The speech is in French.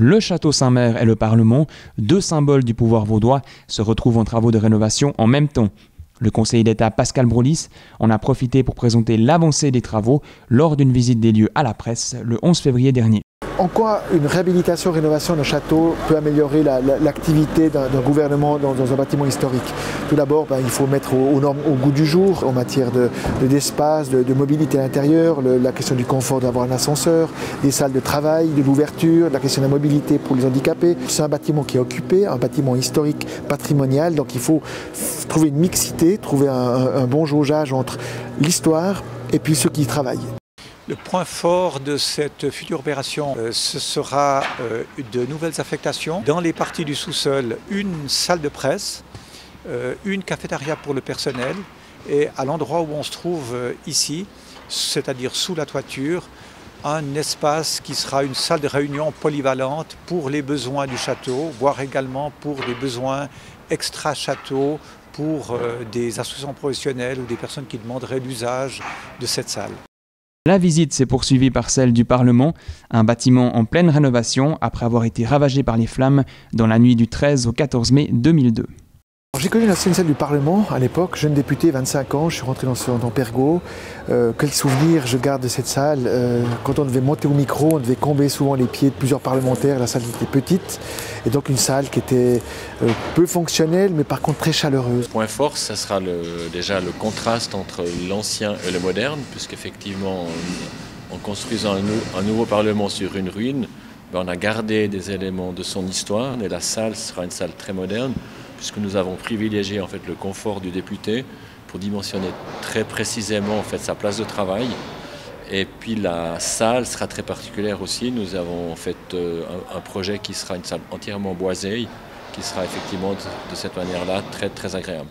Le château Saint-Mère et le Parlement, deux symboles du pouvoir vaudois, se retrouvent en travaux de rénovation en même temps. Le conseiller d'État Pascal Brolis en a profité pour présenter l'avancée des travaux lors d'une visite des lieux à la presse le 11 février dernier. En quoi une réhabilitation-rénovation d'un château peut améliorer l'activité d'un gouvernement dans un bâtiment historique? Tout d'abord, il faut mettre aux normes au goût du jour en matière d'espace, de mobilité à l'intérieur, la question du confort d'avoir un ascenseur, des salles de travail, de l'ouverture, la question de la mobilité pour les handicapés. C'est un bâtiment qui est occupé, un bâtiment historique patrimonial, donc il faut trouver une mixité, trouver un bon jaugeage entre l'histoire et puis ceux qui y travaillent. Le point fort de cette future opération, ce sera de nouvelles affectations. Dans les parties du sous-sol, une salle de presse, une cafétéria pour le personnel et à l'endroit où on se trouve ici, c'est-à-dire sous la toiture, un espace qui sera une salle de réunion polyvalente pour les besoins du château, voire également pour des besoins extra-château, pour des associations professionnelles ou des personnes qui demanderaient l'usage de cette salle. La visite s'est poursuivie par celle du Parlement, un bâtiment en pleine rénovation après avoir été ravagé par les flammes dans la nuit du 13 au 14 mai 2002. J'ai connu l'ancienne salle du Parlement à l'époque, jeune député, 25 ans, je suis rentré dans Pergaud. Quel souvenir je garde de cette salle. Quand on devait monter au micro, on devait combler souvent les pieds de plusieurs parlementaires, la salle était petite. Et donc une salle qui était peu fonctionnelle, mais par contre très chaleureuse. Le point fort, ça sera déjà le contraste entre l'ancien et le moderne, puisqu'effectivement, en construisant un nouveau Parlement sur une ruine, on a gardé des éléments de son histoire, et la salle sera une salle très moderne, puisque nous avons privilégié en fait le confort du député pour dimensionner très précisément en fait sa place de travail. Et puis la salle sera très particulière aussi. Nous avons en fait un projet qui sera une salle entièrement boisée, qui sera effectivement de cette manière-là très très agréable.